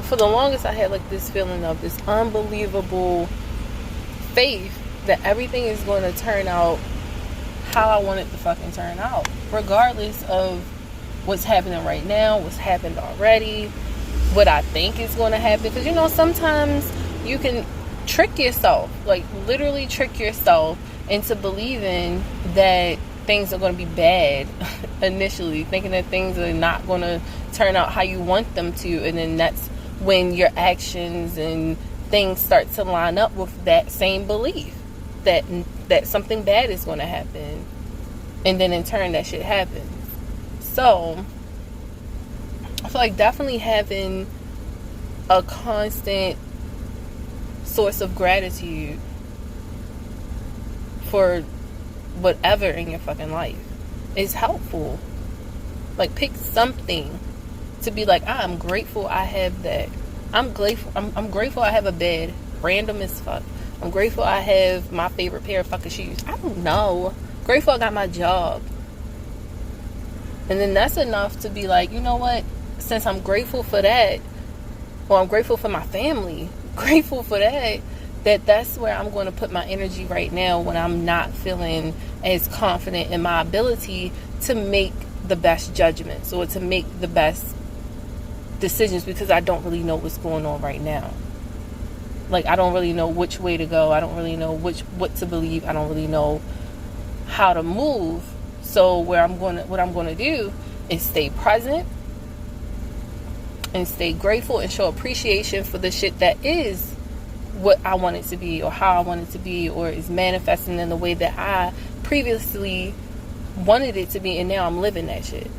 for the longest I had like this feeling of this unbelievable faith that everything is going to turn out how I want it to fucking turn out, regardless of what's happening right now, what's happened already, what I think is going to happen. Because, you know, sometimes you can trick yourself, like literally trick yourself into believing that things are going to be bad initially, thinking that things are not going to turn out how you want them to, and then that's when your actions and things start to line up with that same belief that something bad is going to happen, and then in turn that shit happens. So I feel like definitely having a constant source of gratitude for whatever in your fucking life is helpful. Like, pick something to be like, I'm grateful I have that. I'm grateful I have a bed, random as fuck. I'm grateful I have my favorite pair of fucking shoes. I don't know. Grateful I got my job. And then that's enough to be like, you know what? Since I'm grateful for that, or I'm grateful for my family, grateful for that, that's where I'm going to put my energy right now when I'm not feeling as confident in my ability to make the best judgments or to make the best decisions, because I don't really know what's going on right now. Like, I don't really know which way to go. I don't really know what to believe. I don't really know how to move. So what I'm going to do is stay present and stay grateful and show appreciation for the shit that is what I want it to be, or how I want it to be, or is manifesting in the way that I previously wanted it to be, and now I'm living that shit.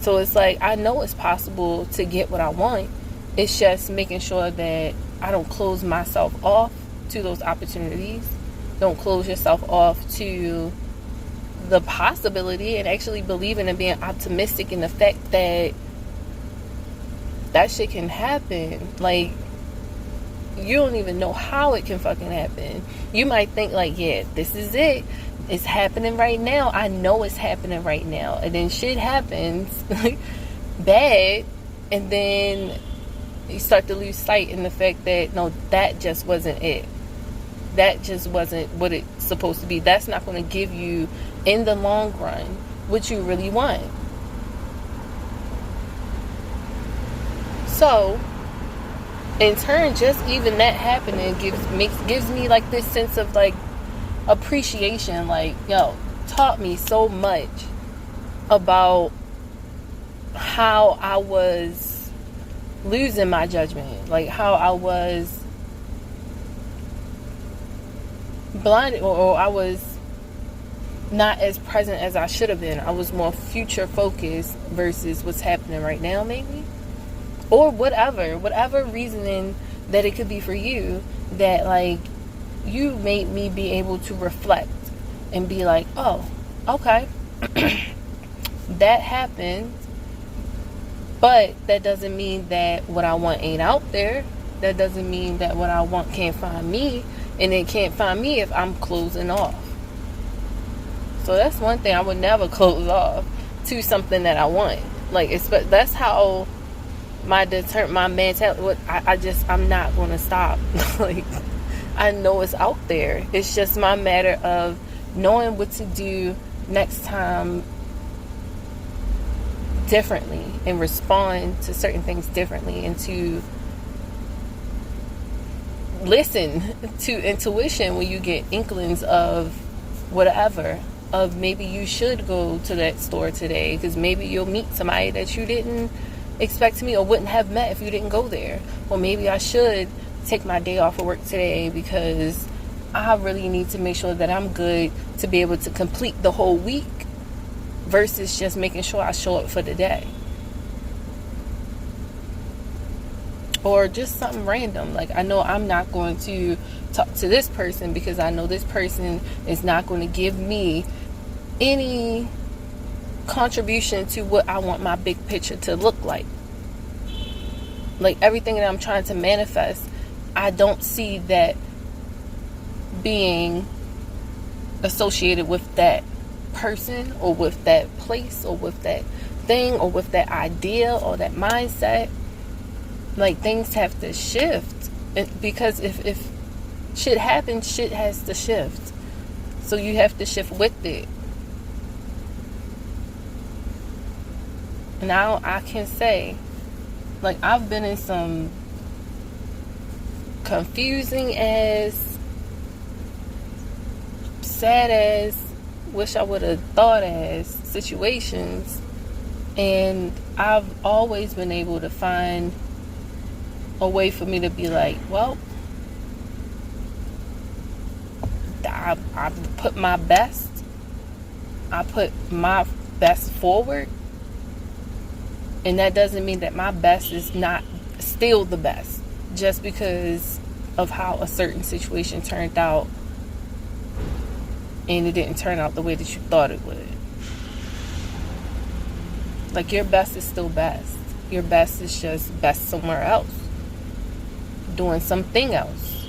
So it's like, I know it's possible to get what I want. It's just making sure that I don't close myself off to those opportunities. Don't close yourself off to the possibility, and actually believing and being optimistic in the fact that that shit can happen. Like, you don't even know how it can fucking happen. You might think like, yeah, this is it. It's happening right now. I know it's happening right now. And then shit happens bad, and then you start to lose sight in the fact that, no, that just wasn't it. That just wasn't what it's supposed to be. That's not going to give you, in the long run, what you really want. So, in turn, just even that happening gives me like this sense of like appreciation. Like, yo, taught me so much about how I was losing my judgment, like how I was blinded, or I was not as present as I should have been. I was more future focused versus what's happening right now, maybe. Or whatever reasoning that it could be for you, that like you made me be able to reflect and be like, oh, okay, that happened, but that doesn't mean that what I want ain't out there. That doesn't mean that what I want can't find me, and it can't find me if I'm closing off. So that's one thing, I would never close off to something that I want. Like, that's how my mentality. I'm not going to stop. Like, I know it's out there. It's just my matter of knowing what to do next time differently, and respond to certain things differently, and to listen to intuition when you get inklings of whatever, of maybe you should go to that store today because maybe you'll meet somebody that you didn't expect to meet or wouldn't have met if you didn't go there. Or maybe I should take my day off of work today because I really need to make sure that I'm good to be able to complete the whole week, versus just making sure I show up for the day. Or just something random. Like, I know I'm not going to talk to this person because I know this person is not going to give me any contribution to what I want my big picture to look like. Like, everything that I'm trying to manifest, I don't see that being associated with that person, or with that place, or with that thing, or with that idea, or that mindset. Like, things have to shift. Because if shit happens, shit has to shift. So you have to shift with it. Now I can say, like, I've been in some confusing ass, sad ass, wish I would have thought as situations, and I've always been able to find a way for me to be like, well, I put my best, I put my best forward, and that doesn't mean that my best is not still the best just because of how a certain situation turned out and it didn't turn out the way that you thought it would. Like, your best is still best. Your best is just best somewhere else, doing something else,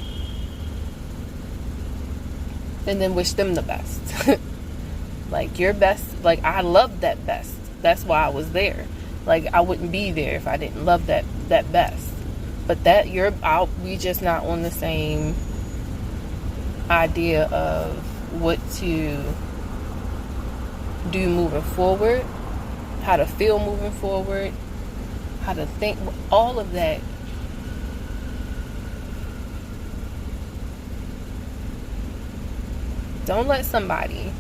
and then wish them the best. Like, your best, like, I love that best. That's why I was there. Like, I wouldn't be there if I didn't love that best. But that we just not on the same idea of what to do moving forward, how to feel moving forward, how to think, all of that. Don't let somebody,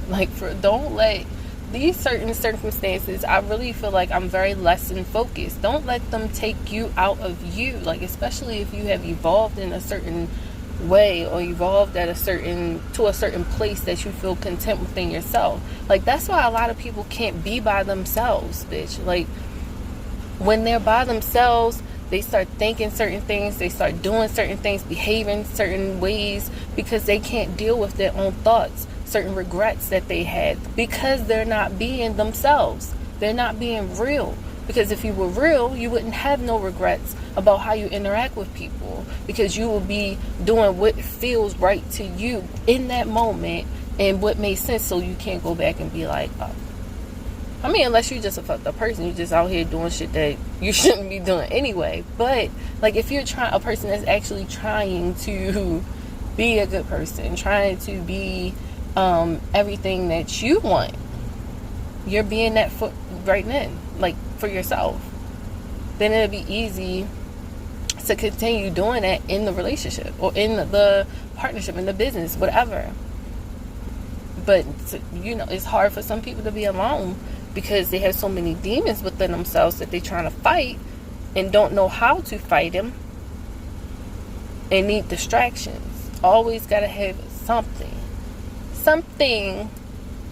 don't let these certain circumstances, I really feel like I'm very lesson focused. Don't let them take you out of you. Like, especially if you have evolved in a certain way or evolved to a certain place that you feel content within yourself. Like, that's why a lot of people can't be by themselves, bitch. Like, when they're by themselves, they start thinking certain things, they start doing certain things, behaving certain ways because they can't deal with their own thoughts, certain regrets that they had, because they're not being themselves. They're not being real. Because if you were real, you wouldn't have no regrets about how you interact with people, because you will be doing what feels right to you in that moment and what makes sense, so you can't go back and be like, oh. I mean, unless you're just a fucked up person, you're just out here doing shit that you shouldn't be doing anyway. But, like, if you're a person that's actually trying to be a good person, trying to be everything that you want, you're being that right then, like, for yourself. Then it'll be easy to continue doing that in the relationship or in the partnership, in the business, whatever. But, it's hard for some people to be alone because they have so many demons within themselves that they're trying to fight and don't know how to fight them and need distractions. Always got to have something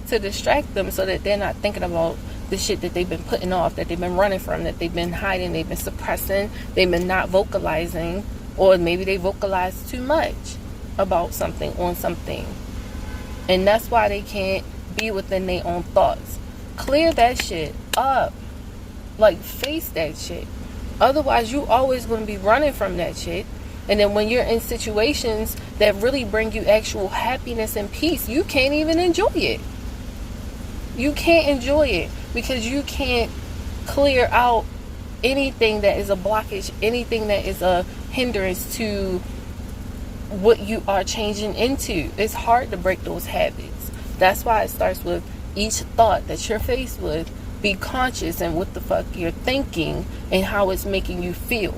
to distract them so that they're not thinking about the shit that they've been putting off, that they've been running from, that they've been hiding, they've been suppressing, they've been not vocalizing, or maybe they vocalize too much about something, on something. And that's why they can't be within their own thoughts. Clear that shit up. Like, face that shit. Otherwise, you always going to be running from that shit. And then when you're in situations that really bring you actual happiness and peace, you can't even enjoy it. You can't enjoy it because you can't clear out anything that is a blockage, anything that is a hindrance to what you are changing into. It's hard to break those habits. That's why it starts with each thought that you're faced with. Be conscious and what the fuck you're thinking and how it's making you feel.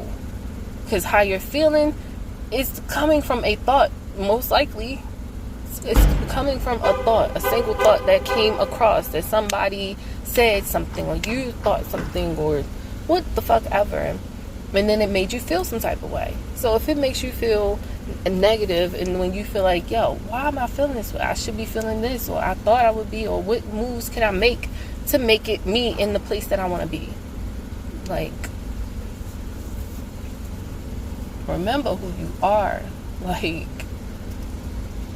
Because how you're feeling is coming from a thought, most likely. It's coming from a thought, a single thought that came across, that somebody said something, or you thought something, or what the fuck ever. And then it made you feel some type of way. So if it makes you feel negative, and when you feel like, yo, why am I feeling this way? I should be feeling this, or I thought I would be, or what moves can I make to make it me in the place that I want to be? Like, remember who you are. Like,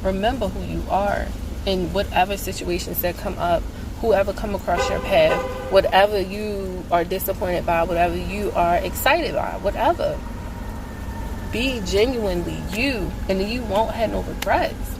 remember who you are in whatever situations that come up, whoever come across your path, whatever you are disappointed by, whatever you are excited by, whatever. Be genuinely you, and you won't have no regrets.